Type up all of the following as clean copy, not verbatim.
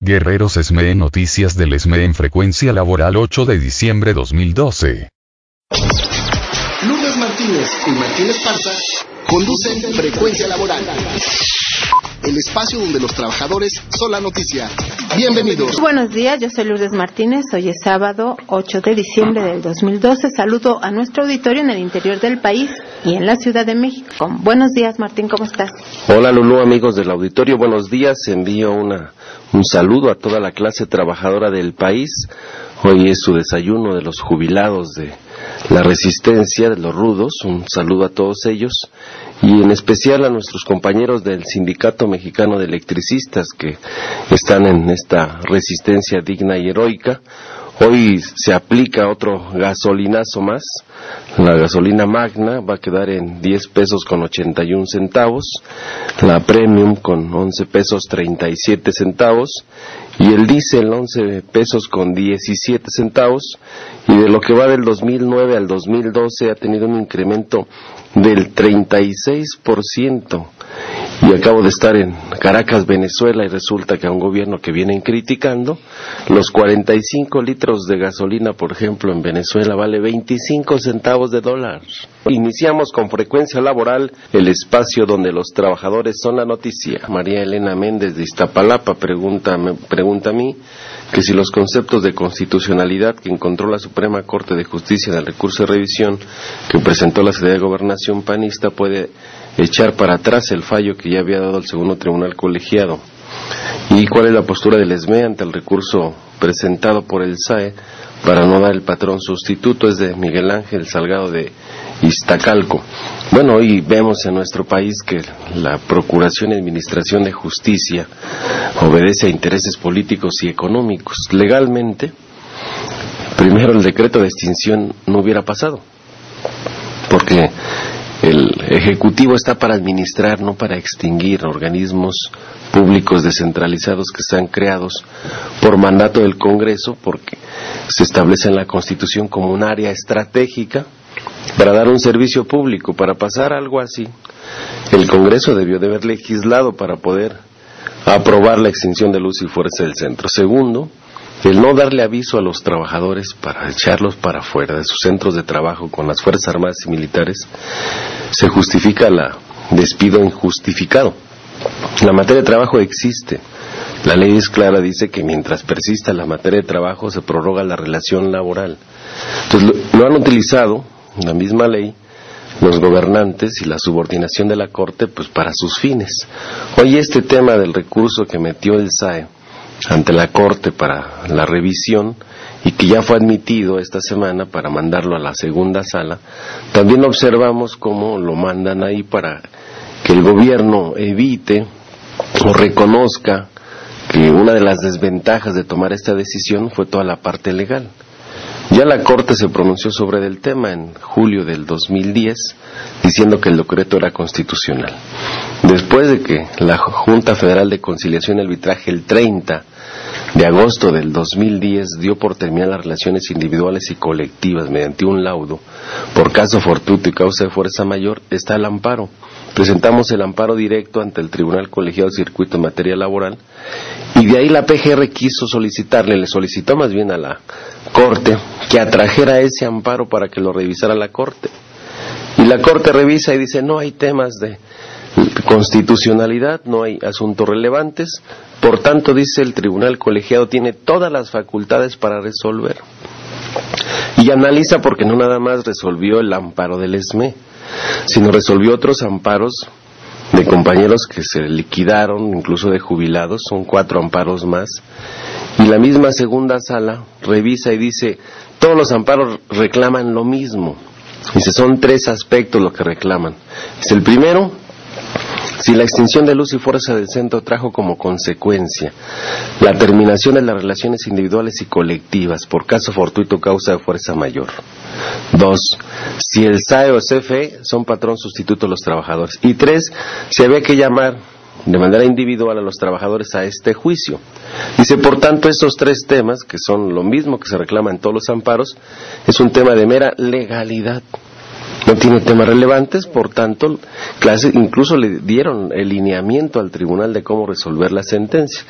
Guerreros SME. Noticias del SME en frecuencia laboral 8 de diciembre 2012. Lourdes Martínez y Martínez Parza conducen Frecuencia Laboral, el espacio donde los trabajadores son la noticia. Bienvenidos. Buenos días, yo soy Lourdes Martínez. Hoy es sábado 8 de diciembre del 2012. Saludo a nuestro auditorio en el interior del país y en la Ciudad de México. Buenos días, Martín, ¿cómo estás? Hola, Lulú, amigos del auditorio, buenos días. Envío un saludo a toda la clase trabajadora del país. Hoy es su desayuno de los jubilados de la Resistencia, de los rudos. Un saludo a todos ellos y en especial a nuestros compañeros del Sindicato Mexicano de Electricistas que están en esta resistencia digna y heroica. Hoy se aplica otro gasolinazo más. La gasolina magna va a quedar en 10 pesos con 81 centavos, la premium con 11 pesos 37 centavos y el diésel 11 pesos con 17 centavos, y de lo que va del 2009 al 2012 ha tenido un incremento del 36%. Y acabo de estar en Caracas, Venezuela, y resulta que a un gobierno que vienen criticando, los 45 litros de gasolina, por ejemplo, en Venezuela vale 25 centavos de dólar. Iniciamos con Frecuencia Laboral, el espacio donde los trabajadores son la noticia. María Elena Méndez de Iztapalapa pregunta a mí que si los conceptos de constitucionalidad que encontró la Suprema Corte de Justicia en el recurso de revisión que presentó la Secretaría de Gobernación panista puede echar para atrás el fallo que ya había dado el segundo tribunal colegiado, y cuál es la postura del SME ante el recurso presentado por el SAE para no dar el patrón sustituto. Es de Miguel Ángel Salgado de Iztacalco. Bueno, hoy vemos en nuestro país que la Procuración y Administración de Justicia obedece a intereses políticos y económicos. Legalmente, primero el decreto de extinción no hubiera pasado, porque el Ejecutivo está para administrar, no para extinguir organismos públicos descentralizados que están creados por mandato del Congreso, porque se establece en la Constitución como un área estratégica para dar un servicio público. Para pasar algo así, el Congreso debió de haber legislado para poder aprobar la extinción de Luz y Fuerza del Centro. Segundo, el no darle aviso a los trabajadores para echarlos para afuera de sus centros de trabajo con las Fuerzas Armadas y Militares, se justifica el despido injustificado. La materia de trabajo existe. La ley es clara, dice que mientras persista la materia de trabajo se prorroga la relación laboral. Entonces lo han utilizado, la misma ley, los gobernantes y la subordinación de la Corte, pues para sus fines. Hoy este tema del recurso que metió el SAE ante la Corte para la revisión y que ya fue admitido esta semana para mandarlo a la segunda sala, también observamos cómo lo mandan ahí para que el gobierno evite o reconozca que una de las desventajas de tomar esta decisión fue toda la parte legal. Ya la Corte se pronunció sobre el tema en julio del 2010, diciendo que el decreto era constitucional. Después de que la Junta Federal de Conciliación y Arbitraje el 30 de agosto del 2010 dio por terminar las relaciones individuales y colectivas mediante un laudo por caso fortuito y causa de fuerza mayor, está el amparo. Presentamos el amparo directo ante el Tribunal Colegiado de Circuito en materia laboral, y de ahí la PGR le solicitó más bien a la Corte que atrajera ese amparo para que lo revisara la Corte. Y la Corte revisa y dice: no hay temas de constitucionalidad, no hay asuntos relevantes, por tanto, dice, el Tribunal Colegiado tiene todas las facultades para resolver. Y analiza, porque no nada más resolvió el amparo del SME, sino resolvió otros amparos de compañeros que se liquidaron, incluso de jubilados, son 4 amparos más, y la misma segunda sala revisa y dice: todos los amparos reclaman lo mismo. Dice: son 3 aspectos lo que reclaman. Dice: el primero, si la extinción de Luz y Fuerza del Centro trajo como consecuencia la terminación de las relaciones individuales y colectivas por caso fortuito o causa de fuerza mayor. 2, si el SAE o CFE son patrón sustituto de los trabajadores. Y 3, si había que llamar de manera individual a los trabajadores a este juicio. Dice: por tanto, estos 3 temas, que son lo mismo que se reclama en todos los amparos, es un tema de mera legalidad. no tiene temas relevantes, por tanto, incluso le dieron el lineamiento al tribunal de cómo resolver la sentencia.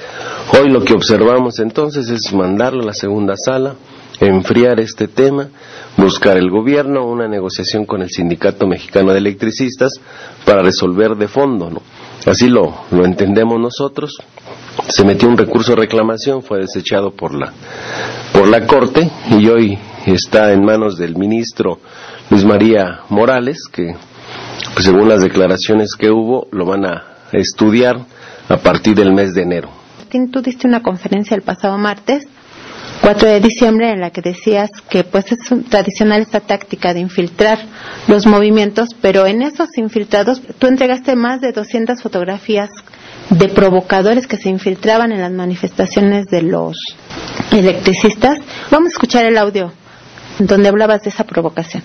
Hoy lo que observamos entonces es mandarlo a la segunda sala, enfriar este tema, buscar el gobierno, una negociación con el Sindicato Mexicano de Electricistas para resolver de fondo, ¿no? Así lo entendemos nosotros. Se metió un recurso de reclamación, fue desechado por la Corte y hoy está en manos del ministro Luis María Morales, que pues, según las declaraciones que hubo, lo van a estudiar a partir del mes de enero. Tú diste una conferencia el pasado martes, 4 de diciembre, en la que decías que pues es tradicional esta táctica de infiltrar los movimientos, pero en esos infiltrados tú entregaste más de 200 fotografías de provocadores que se infiltraban en las manifestaciones de los electricistas. Vamos a escuchar el audio donde hablabas de esa provocación.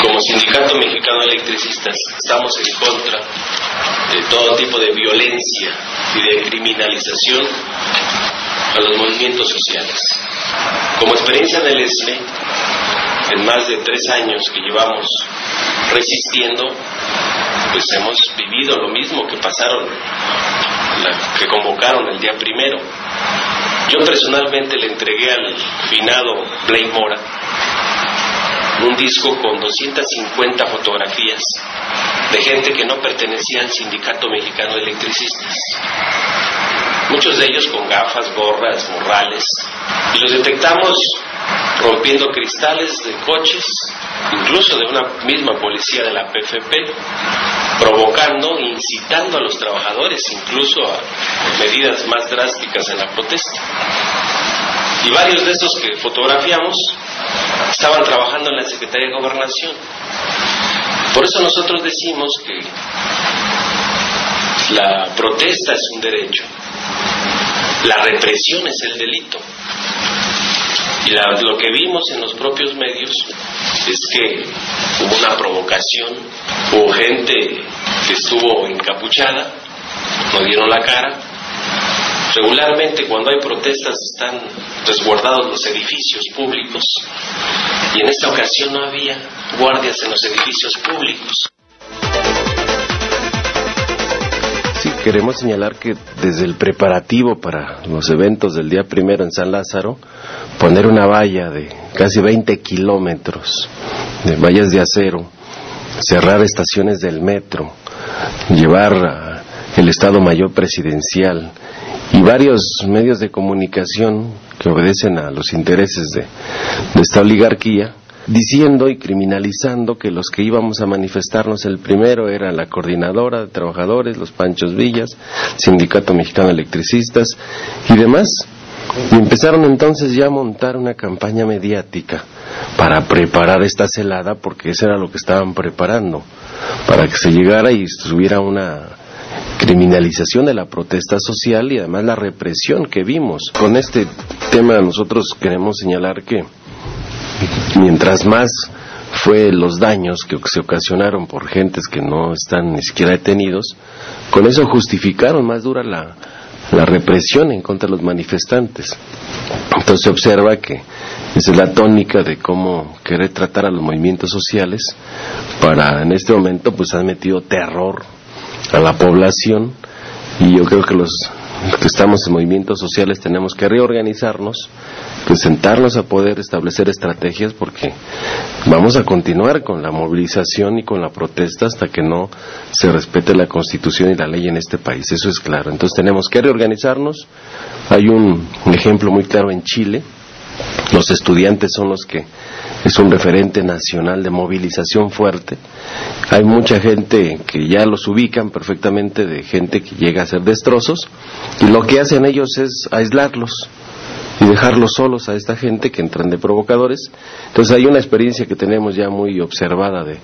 Como Sindicato Mexicano de Electricistas estamos en contra de todo tipo de violencia y de criminalización a los movimientos sociales. Como experiencia en el ESME, en más de 3 años que llevamos resistiendo, pues hemos vivido lo mismo que que convocaron el día 1. Yo personalmente le entregué al finado Blake Mora un disco con 250 fotografías de gente que no pertenecía al Sindicato Mexicano de Electricistas. Muchos de ellos con gafas, gorras, morrales, y los detectamos rompiendo cristales de coches, incluso de una misma policía de la PFP, provocando e incitando a los trabajadores incluso a medidas más drásticas en la protesta. Y varios de estos que fotografiamos estaban trabajando en la Secretaría de Gobernación. Por eso nosotros decimos que la protesta es un derecho, la represión es el delito. Y lo que vimos en los propios medios es que hubo una provocación, hubo gente que estuvo encapuchada, no dieron la cara. Regularmente cuando hay protestas están resguardados los edificios públicos y en esta ocasión no había guardias en los edificios públicos. Sí, queremos señalar que desde el preparativo para los eventos del día 1 en San Lázaro, poner una valla de casi 20 kilómetros de vallas de acero, cerrar estaciones del metro, llevar el Estado Mayor Presidencial y varios medios de comunicación que obedecen a los intereses de esta oligarquía, diciendo y criminalizando que los que íbamos a manifestarnos el primero era la Coordinadora de Trabajadores, los Panchos Villas, Sindicato Mexicano de Electricistas y demás. Y empezaron entonces ya a montar una campaña mediática para preparar esta celada, porque eso era lo que estaban preparando, para que se llegara y estuviera una criminalización de la protesta social y además la represión que vimos. Con este tema nosotros queremos señalar que mientras más fue los daños que se ocasionaron por gentes que no están ni siquiera detenidos, con eso justificaron más dura la represión en contra de los manifestantes. Entonces se observa que esa es la tónica de cómo querer tratar a los movimientos sociales para, en este momento, pues han metido terror a la población, y yo creo que los que estamos en movimientos sociales tenemos que reorganizarnos, pues sentarnos a poder establecer estrategias, porque vamos a continuar con la movilización y con la protesta hasta que no se respete la Constitución y la ley en este país, eso es claro. Entonces tenemos que reorganizarnos. Hay un ejemplo muy claro en Chile. Los estudiantes son los que es un referente nacional de movilización fuerte. Hay mucha gente que ya los ubican perfectamente, de gente que llega a hacer destrozos, y lo que hacen ellos es aislarlos y dejarlos solos a esta gente que entran de provocadores. Entonces hay una experiencia que tenemos ya muy observada de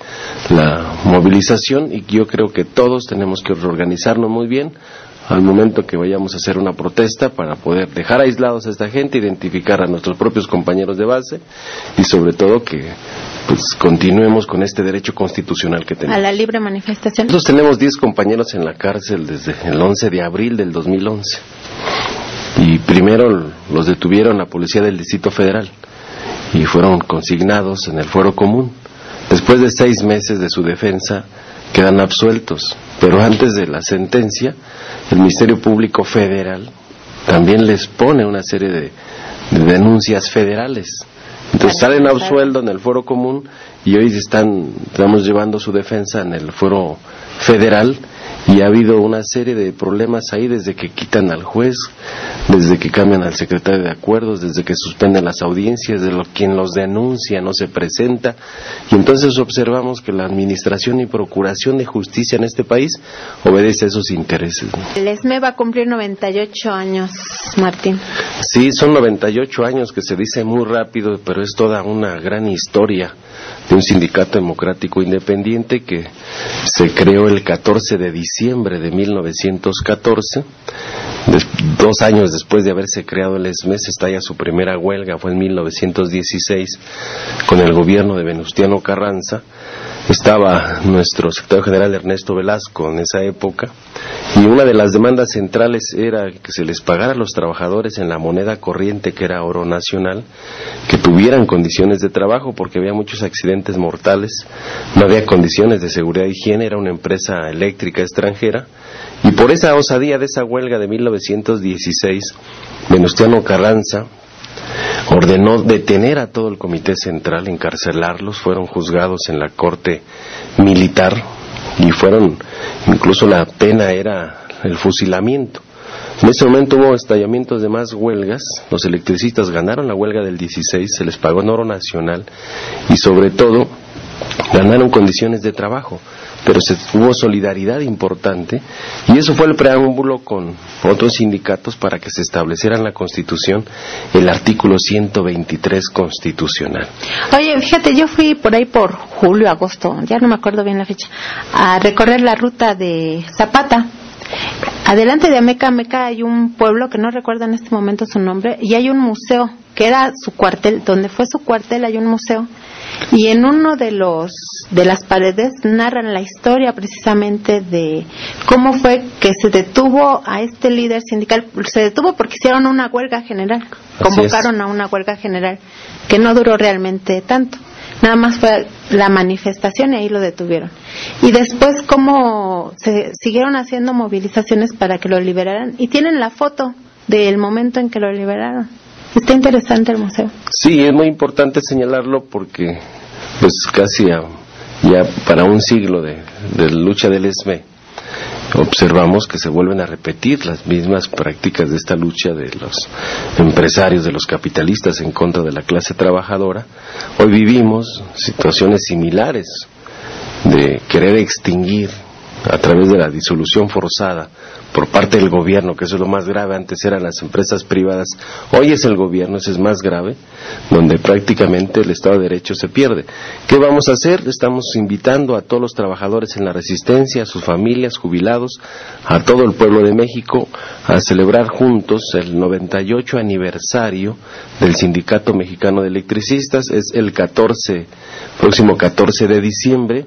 la movilización, y yo creo que todos tenemos que reorganizarnos muy bien al momento que vayamos a hacer una protesta, para poder dejar aislados a esta gente, identificar a nuestros propios compañeros de base y sobre todo que pues continuemos con este derecho constitucional que tenemos. A la libre manifestación. Nosotros tenemos 10 compañeros en la cárcel desde el 11 de abril del 2011 y primero los detuvieron la Policía del Distrito Federal y fueron consignados en el Fuero Común. después de 6 meses de su defensa, quedan absueltos. Pero antes de la sentencia, el Ministerio Público Federal también les pone una serie de denuncias federales. Entonces salen absueltos en el fuero común y hoy estamos llevando su defensa en el fuero federal, y ha habido una serie de problemas ahí desde que quitan al juez, desde que cambian al secretario de acuerdos, desde que suspenden las audiencias, quien los denuncia no se presenta, y entonces observamos que la administración y procuración de justicia en este país obedece a esos intereses. El ESME va a cumplir 98 años, Martín. Sí, son 98 años, que se dice muy rápido, pero es toda una gran historia de un sindicato democrático independiente que se creó el 14 de diciembre de 1914. 2 años después de haberse creado el ESME, se estalla su primera huelga, fue en 1916, con el gobierno de Venustiano Carranza. Estaba nuestro secretario general Ernesto Velasco en esa época, y una de las demandas centrales era que se les pagara a los trabajadores en la moneda corriente, que era oro nacional, que tuvieran condiciones de trabajo, porque había muchos accidentes mortales, no había condiciones de seguridad e higiene, era una empresa eléctrica extranjera, y por esa osadía de esa huelga de 1916, Venustiano Carranza ordenó detener a todo el comité central, encarcelarlos, fueron juzgados en la corte militar y incluso la pena era el fusilamiento. En ese momento hubo estallamientos de más huelgas, los electricistas ganaron la huelga del 16, se les pagó en oro nacional y sobre todo ganaron condiciones de trabajo, pero hubo solidaridad importante, y eso fue el preámbulo con otros sindicatos para que se estableciera en la Constitución el artículo 123 constitucional. Oye, fíjate, yo fui por ahí por julio, agosto, ya no me acuerdo bien la fecha, a recorrer la ruta de Zapata. Adelante de Ameca hay un pueblo que no recuerdo en este momento su nombre, y hay un museo que era su cuartel, donde fue su cuartel hay un museo, y en uno de las paredes narran la historia precisamente de cómo fue que se detuvo a este líder sindical. Se detuvo porque hicieron una huelga general, convocaron a una huelga general que no duró realmente tanto, nada más fue la manifestación y ahí lo detuvieron. Y después cómo se siguieron haciendo movilizaciones para que lo liberaran, y tienen la foto del momento en que lo liberaron. Está interesante el museo. Sí, es muy importante señalarlo porque pues casi ya para un siglo de lucha del ESME observamos que se vuelven a repetir las mismas prácticas de esta lucha de los empresarios, de los capitalistas en contra de la clase trabajadora. Hoy vivimos situaciones similares de querer extinguir a través de la disolución forzada por parte del gobierno, que eso es lo más grave. Antes eran las empresas privadas, hoy es el gobierno, eso es más grave, donde prácticamente el Estado de Derecho se pierde. ¿Qué vamos a hacer? Estamos invitando a todos los trabajadores en la Resistencia, a sus familias, jubilados, a todo el pueblo de México, a celebrar juntos el 98 aniversario del Sindicato Mexicano de Electricistas. Es el próximo 14 de diciembre.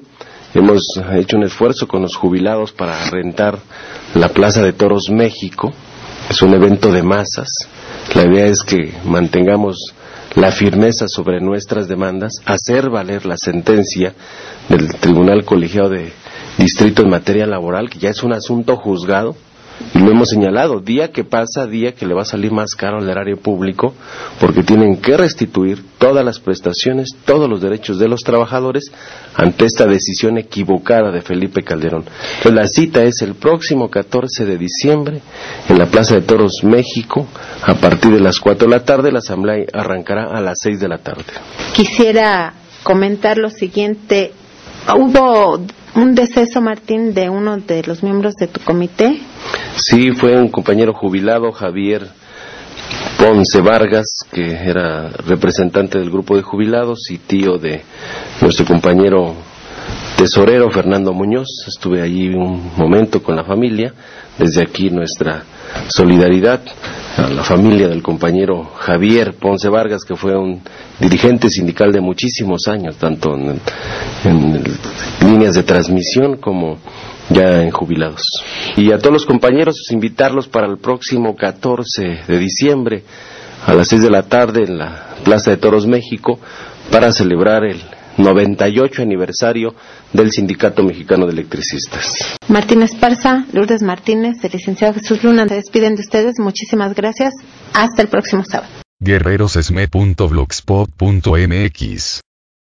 Hemos hecho un esfuerzo con los jubilados para rentar la Plaza de Toros México. Es un evento de masas. La idea es que mantengamos la firmeza sobre nuestras demandas, hacer valer la sentencia del Tribunal Colegiado de Distrito en materia laboral, que ya es un asunto juzgado, y lo hemos señalado, día que pasa, día que le va a salir más caro al erario público, porque tienen que restituir todas las prestaciones, todos los derechos de los trabajadores ante esta decisión equivocada de Felipe Calderón. Entonces la cita es el próximo 14 de diciembre en la Plaza de Toros México, a partir de las 4 de la tarde, la asamblea arrancará a las 6 de la tarde. Quisiera comentar lo siguiente, hubo un deceso, Martín, de uno de los miembros de tu comité. Sí, fue un compañero jubilado, Javier Ponce Vargas, que era representante del grupo de jubilados y tío de nuestro compañero tesorero Fernando Muñoz. Estuve allí un momento con la familia. Desde aquí nuestra solidaridad a la familia del compañero Javier Ponce Vargas, que fue un dirigente sindical de muchísimos años, tanto en líneas de transmisión como ya en jubilados. Y a todos los compañeros, invitarlos para el próximo 14 de diciembre a las 6 de la tarde en la Plaza de Toros México para celebrar el 98 aniversario del Sindicato Mexicano de Electricistas. Martín Esparza, Lourdes Martínez, el licenciado Jesús Luna se despiden de ustedes. Muchísimas gracias. Hasta el próximo sábado. guerrerosesme.blogspot.mx